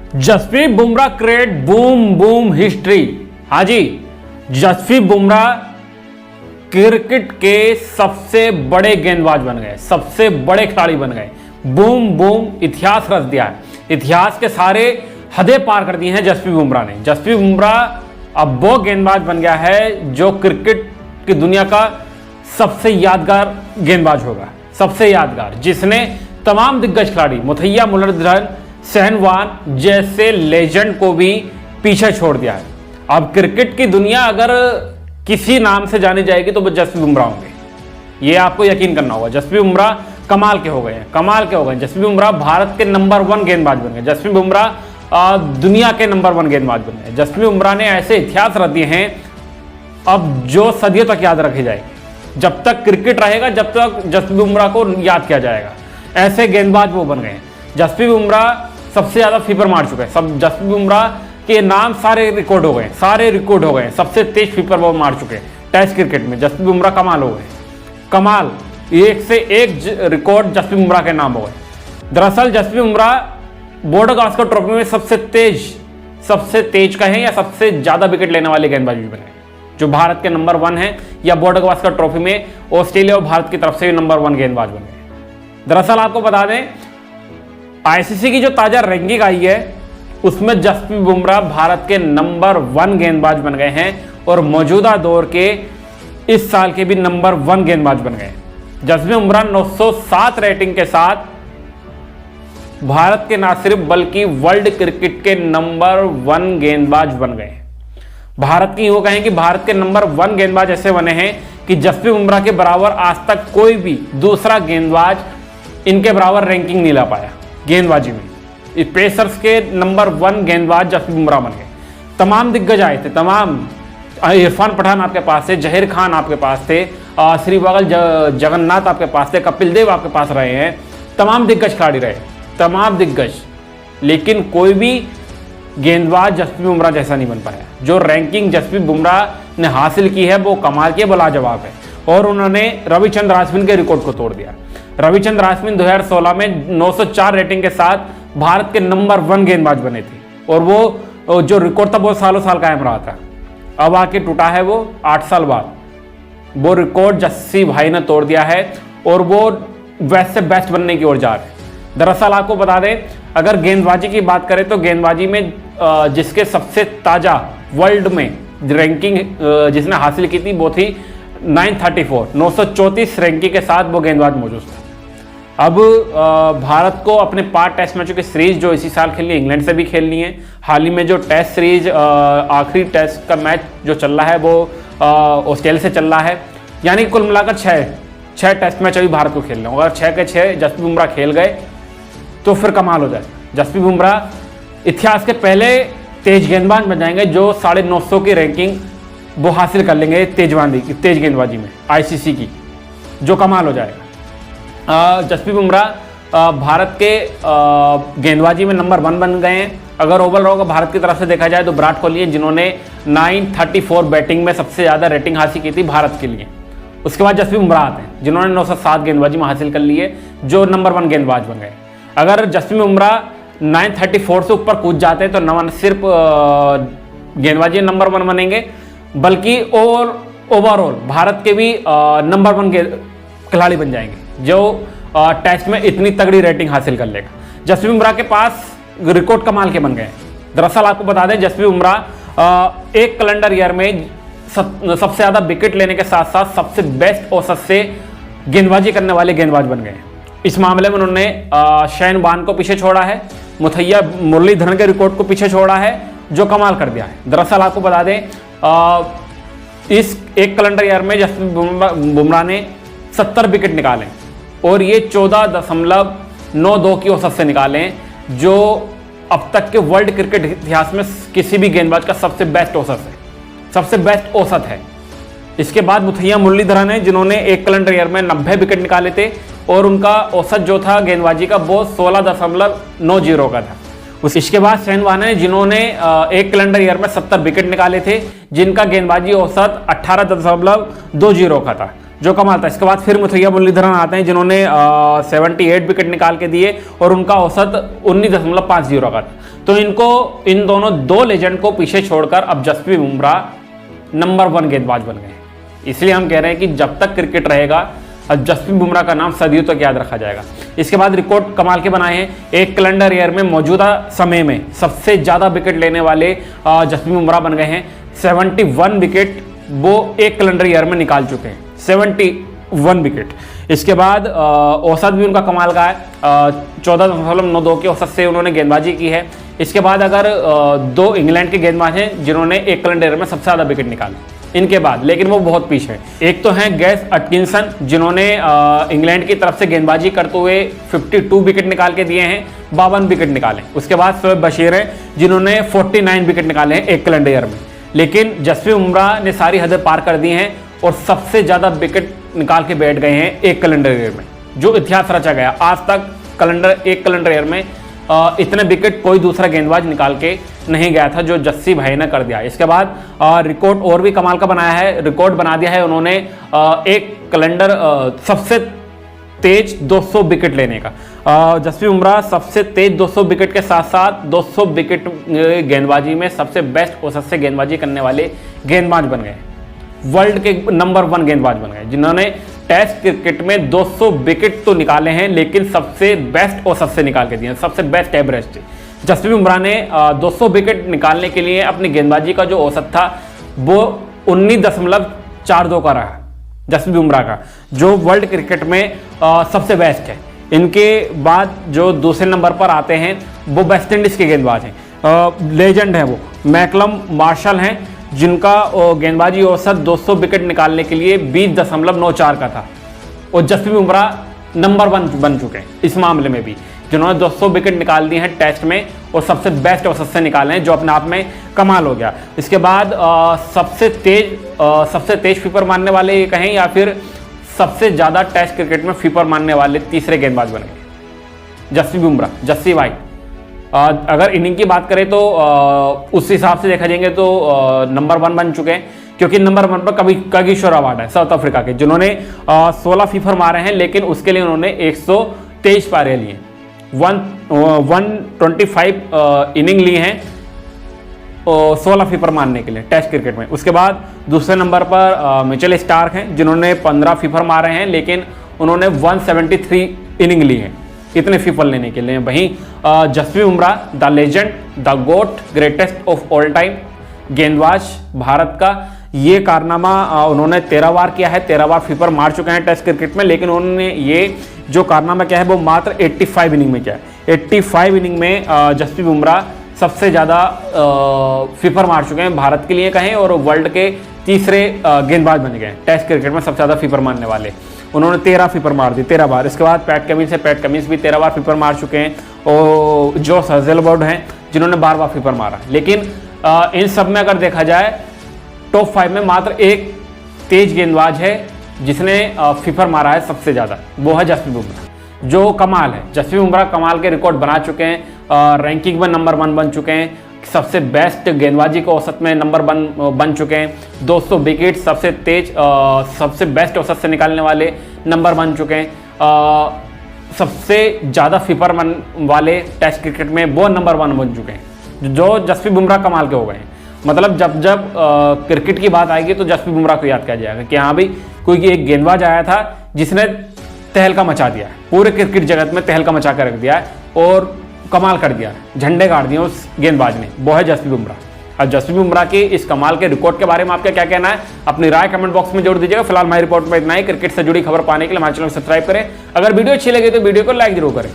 Jasprit Bumrah create boom boom history. हाँ जी, Jasprit Bumrah cricket के सबसे बड़े गेंदबाज बन गए, सबसे बड़े खिलाड़ी बन गए। बूम बूम इतिहास रच दिया है, इतिहास के सारे हदें पार कर दी हैं जसप्रीत बुमराह ने। जसप्रीत बुमराह अब वो गेंदबाज बन गया है जो क्रिकेट की दुनिया का सबसे यादगार गेंदबाज होगा, सबसे यादगार, जिसने तमाम दिग्गज खिलाड़ी मुथैया, मुरलीधरन, सहवाग जैसे लेजेंड को भी पीछे छोड़ दिया है। अब क्रिकेट की दुनिया अगर किसी नाम से जानी जाएगी तो वो जसप्रीत बुमराह होंगे, ये आपको यकीन करना होगा। जसप्रीत बुमराह कमाल के हो गए हैं, कमाल के हो गए। जसप्रीत बुमराह भारत के नंबर 1 गेंदबाज बन गए। जसप्रीत बुमराह दुनिया के नंबर 1 गेंदबाज बन गए। जसप्रीत बुमराह ने ऐसे इतिहास रच दिए हैं अब जो सदियों तक याद रखे जाएंगे। जब तक क्रिकेट रहेगा जब तक जसप्रीत बुमराह को याद किया जाएगा, ऐसे गेंदबाज वो बन गए हैं। जसप्रीत बुमराह सबसे ज्यादा फीपर मार चुके हैं, सब जसप्रीत बुमराह के नाम सारे रिकॉर्ड हो गए, सारे रिकॉर्ड हो गए। सबसे तेज फीपर वो मार चुके हैं टेस्ट क्रिकेट में। जसप्रीत बुमराह कमाल हो गए, कमाल, एक से एक रिकॉर्ड जसप्रीत बुमराह के नाम हो गए। दरअसल जसप्रीत बुमराह बॉर्डर गावस्कर ट्रॉफी में सबसे तेज कहें या सबसे ज्यादा विकेट लेने वाले गेंदबाज भी बने, जो भारत के नंबर 1 है, या बॉर्डर गावस्कर ट्रॉफी में ऑस्ट्रेलिया और भारत की तरफ से नंबर 1 गेंदबाज बन गए। दरअसल आपको बता दें, आईसीसी की जो ताजा रैंकिंग आई है उसमें जसप्रीत बुमराह भारत के नंबर 1 गेंदबाज बन गए हैं और मौजूदा दौर के इस साल के भी नंबर 1 गेंदबाज बन गए। जसप्रीत बुमराह 907 रेटिंग के साथ भारत के ना सिर्फ बल्कि वर्ल्ड क्रिकेट के नंबर 1 गेंदबाज बन गए। भारत की यूं कहें कि भारत के नंबर 1 गेंदबाज ऐसे बने हैं कि जसप्रीत बुमराह के बराबर आज तक कोई भी दूसरा गेंदबाज इनके बराबर रैंकिंग नहीं ला पाया गेंदबाजी में। पेसर्स के नंबर 1 गेंदबाज जसप्रीत बुमराह बन गए। तमाम दिग्गज आए थे, तमाम, इरफान पठान आपके पास थे, जहीर खान आपके पास थे, श्रीवागल जगन्नाथ आपके पास थे, कपिल देव आपके पास रहे हैं, तमाम दिग्गज खिलाड़ी रहे, तमाम दिग्गज, लेकिन कोई भी गेंदबाज जसप्रीत बुमराह जैसा नहीं बन पाया। जो रैंकिंग जसप्रीत बुमराह ने हासिल की है वो कमाल की, लाजवाब है। और उन्होंने रविचंद्रन अश्विन के रिकॉर्ड को तोड़ दिया। रविचंद्रन अश्विन 2016 में 904 रेटिंग के साथ भारत के नंबर 1 गेंदबाज बने थे और वो जो रिकॉर्ड था वो सालों साल कायम रहा था। अब आके टूटा है वो 8 साल बाद। वो रिकॉर्ड जस्सी भाई ने तोड़ दिया है और वो बेस्ट से बेस्ट बनने की ओर जा रहे हैं। दरअसल आपको बता दें, अगर गेंदबाजी की बात करें तो गेंदबाजी में जिसके सबसे ताजा वर्ल्ड में रैंकिंग जिसने हासिल की थी वो थी 934 रैंकिंग के साथ वो गेंदबाज मौजूद था। अब भारत को अपने 5 टेस्ट मैचों की सीरीज जो इसी साल खेलनी है, इंग्लैंड से भी खेलनी है। हाल ही में जो टेस्ट सीरीज आखिरी टेस्ट का मैच जो चल रहा है वो ऑस्ट्रेलिया से चल रहा है, यानी कुल मिलाकर 6 टेस्ट मैच अभी भारत को खेलने हैं। अगर 6 के 6 जसप्रीत बुमराह खेल गए तो फिर कमाल हो जाए। जसप्रीत बुमराह इतिहास के पहले तेज गेंदबाज बन जाएंगे जो 950 की रैंकिंग वो हासिल कर लेंगे तेज गेंदबाजी में आईसीसी की, जो कमाल हो जाएगा। जसप्रीत बुमराह भारत के गेंदबाजी में नंबर 1 बन गए हैं। अगर ओवरऑल भारत की तरफ से देखा जाए तो विराट कोहली है जिन्होंने 934 बैटिंग में सबसे ज़्यादा रेटिंग हासिल की थी भारत के लिए। उसके बाद जसप्रीत बुमराह आते हैं जिन्होंने 907 गेंदबाजी में हासिल कर ली है, जो नंबर 1 गेंदबाज बन गए। अगर जसप्रीत बुमराह 934 से ऊपर कूद जाते हैं तो न सिर्फ गेंदबाजी नंबर 1 बनेंगे बल्कि ओवरऑल भारत के भी नंबर 1 खिलाड़ी बन जाएंगे जो टेस्ट में इतनी तगड़ी रेटिंग हासिल कर लेगा। जसप्रीत बुमराह के पास रिकॉर्ड कमाल के बन गए। दरअसल आपको बता दें, जसप्रीत बुमराह एक कैलेंडर ईयर में सबसे ज़्यादा विकेट लेने के साथ साथ सबसे बेस्ट औसत से गेंदबाजी करने वाले गेंदबाज बन गए। इस मामले में उन्होंने सहवाग को पीछे छोड़ा है, मुथैया मुरलीधरन के रिकॉर्ड को पीछे छोड़ा है, जो कमाल कर दिया है। दरअसल आपको बता दें, इस एक कैलेंडर ईयर में जसप्रीत बुमराह ने 70 विकेट निकाले और ये 14.92 की औसत से निकाले, जो अब तक के वर्ल्ड क्रिकेट इतिहास में किसी भी गेंदबाज का सबसे बेस्ट औसत है, सबसे बेस्ट औसत है। इसके बाद मुथैया मुरलीधरन है जिन्होंने एक कैलेंडर ईयर में 90 विकेट निकाले थे और उनका औसत जो था गेंदबाजी का वो 16.90 का था। इसके बाद सहवाग है जिन्होंने एक कैलेंडर ईयर में 70 विकेट निकाले थे, जिनका गेंदबाजी औसत 18.20 का था। जो कमाल था। इसके बाद फिर मुथैया मुरलीधरन आते हैं जिन्होंने 78 विकेट निकाल के दिए और उनका औसत 19.50 का था। तो इन दोनों दो लेजेंड को पीछे छोड़कर अब जसप्रीत बुमराह नंबर 1 गेंदबाज बन गए। इसलिए हम कह रहे हैं कि जब तक क्रिकेट रहेगा अब जसप्रीत बुमराह का नाम सदियों तक याद रखा जाएगा। इसके बाद रिकॉर्ड कमाल के बनाए हैं। एक कैलेंडर ईयर में मौजूदा समय में सबसे ज़्यादा विकेट लेने वाले जसप्रीत बुमराह बन गए हैं। 71 विकेट वो एक कैलेंडर ईयर में निकाल चुके हैं, 71 विकेट। इसके बाद औसत भी उनका कमाल का है, 14.92 के औसत से उन्होंने गेंदबाजी की है। इसके बाद अगर दो इंग्लैंड के गेंदबाज हैं जिन्होंने एक कैलेंडर ईयर में सबसे ज़्यादा विकेट निकाले इनके बाद, लेकिन वो बहुत पीछे हैं। एक तो हैं गैस एटकिंसन जिन्होंने इंग्लैंड की तरफ से गेंदबाजी करते हुए 52 विकेट निकाल के दिए हैं, 52 विकेट निकाले। उसके बाद शोएब बशीर हैं जिन्होंने 49 विकेट निकाले हैं एक कैलेंडर ईयर में। लेकिन जसप्रीत बुमराह ने सारी हदें पार कर दी हैं और सबसे ज़्यादा विकेट निकाल के बैठ गए हैं एक कैलेंडर ईयर में, जो इतिहास रचा गया। आज तक एक कैलेंडर ईयर में इतने विकेट कोई दूसरा गेंदबाज निकाल के नहीं गया था जो जस्सी भाई ने कर दिया। इसके बाद रिकॉर्ड और भी कमाल का बनाया है, रिकॉर्ड बना दिया है उन्होंने एक कैलेंडर सबसे तेज 200 विकेट लेने का। जसप्रीत बुमराह सबसे तेज 200 विकेट के साथ साथ 200 विकेट गेंदबाजी में सबसे बेस्ट औसत से गेंदबाजी करने वाले गेंदबाज बन गए, वर्ल्ड के नंबर 1 गेंदबाज बन गए, जिन्होंने टेस्ट क्रिकेट में 200 विकेट तो निकाले हैं लेकिन सबसे बेस्ट औसत से निकाल के दिए, सबसे बेस्ट एवरेज थे। जसप्रीत बुमराह ने 200 विकेट निकालने के लिए अपनी गेंदबाजी का जो औसत था वो 19.42 का रहा, जसप्रीत बुमराह का, जो वर्ल्ड क्रिकेट में सबसे बेस्ट है। इनके बाद जो दूसरे नंबर पर आते हैं वो वेस्ट इंडीज के गेंदबाज हैं, लेजेंड हैं, वो मैकलम मार्शल हैं जिनका गेंदबाजी औसत 200 विकेट निकालने के लिए 20.94 का था। और जसप्रीत बुमराह नंबर 1 बन चुके हैं इस मामले में भी, जिन्होंने 200 विकेट निकाल दिए हैं टेस्ट में और सबसे बेस्ट औसत से निकाले हैं, जो अपने आप में कमाल हो गया। इसके बाद सबसे तेज फीपर मारने वाले कहें या फिर सबसे ज़्यादा टेस्ट क्रिकेट में फीपर मारने वाले तीसरे गेंदबाज बन गए जसप्रीत बुमराह, जस्सी भाई। अगर इनिंग की बात करें तो उस हिसाब से देखा जाएंगे तो नंबर 1 बन चुके हैं, क्योंकि नंबर 1 पर कागिसो रबाडा है साउथ अफ्रीका के, जिन्होंने 16 फीफर मारे हैं, लेकिन उसके लिए उन्होंने 123 पारे लिए, 125 इनिंग ली हैं 16 फीफर मारने के लिए टेस्ट क्रिकेट में। उसके बाद दूसरे नंबर पर मिचेल स्टार्क हैं जिन्होंने 15 फीफर मारे हैं, लेकिन उन्होंने 173 इनिंग ली है इतने फीफर लेने के लिए। वहीं Jasprit Bumrah, the legend, the goat, greatest of all time गेंदबाज भारत का, ये कारनामा उन्होंने 13 बार किया है, 13 बार फीफर मार चुके हैं टेस्ट क्रिकेट में, लेकिन उन्होंने ये जो कारनामा किया है वो मात्र 85 इनिंग में किया है। 85 इनिंग में जसप्रीत बुमराह सबसे ज़्यादा फीफर मार चुके हैं भारत के लिए कहें, और वर्ल्ड के तीसरे गेंदबाज बन गए टेस्ट क्रिकेट में सबसे ज़्यादा फीफर मारने वाले। उन्होंने 13 फीफर मार दी, 13 बार। इसके बाद पैट कमिंस भी 13 बार फीफर मार चुके हैं, और जोस हेजलवुड हैं जिन्होंने 12 बार फीफर मारा। लेकिन इन सब में अगर देखा जाए टॉप 5 में मात्र एक तेज गेंदबाज है जिसने फीफर मारा है सबसे ज़्यादा, वो है जसप्रीत बुमराह, जो कमाल है। जसप्रीत बुमराह कमाल के रिकॉर्ड बना चुके हैं, रैंकिंग में नंबर 1 बन चुके हैं, सबसे बेस्ट गेंदबाजी को औसत में नंबर 1 बन चुके हैं, 200 विकेट सबसे तेज सबसे बेस्ट औसत से निकालने वाले नंबर बन चुके हैं, सबसे ज़्यादा फीफर वाले टेस्ट क्रिकेट में वो नंबर 1 बन चुके हैं, जो जसप्रीत बुमराह कमाल के हो गए हैं। मतलब जब क्रिकेट की बात आएगी तो जसप्रीत बुमराह को याद किया जाएगा कि हाँ भाई कोई एक गेंदबाज आया था जिसने तहलका मचा दिया है, पूरे क्रिकेट जगत में तहलका मचा कर रख दिया है और कमाल कर दिया, झंडे गाड़ दिए उस गेंदबाज ने, वो है जसप्रीत बुमराह। अब जसप्रीत बुमराह के इस कमाल के रिकॉर्ड के बारे में आपका क्या कहना है, अपनी राय कमेंट बॉक्स में जोड़ दीजिएगा। फिलहाल माई रिपोर्ट में इतना ही। क्रिकेट से जुड़ी खबर पाने के लिए हमारे चैनल को सब्सक्राइब करें। अगर वीडियो अच्छी लगे तो वीडियो को लाइक जरूर करें।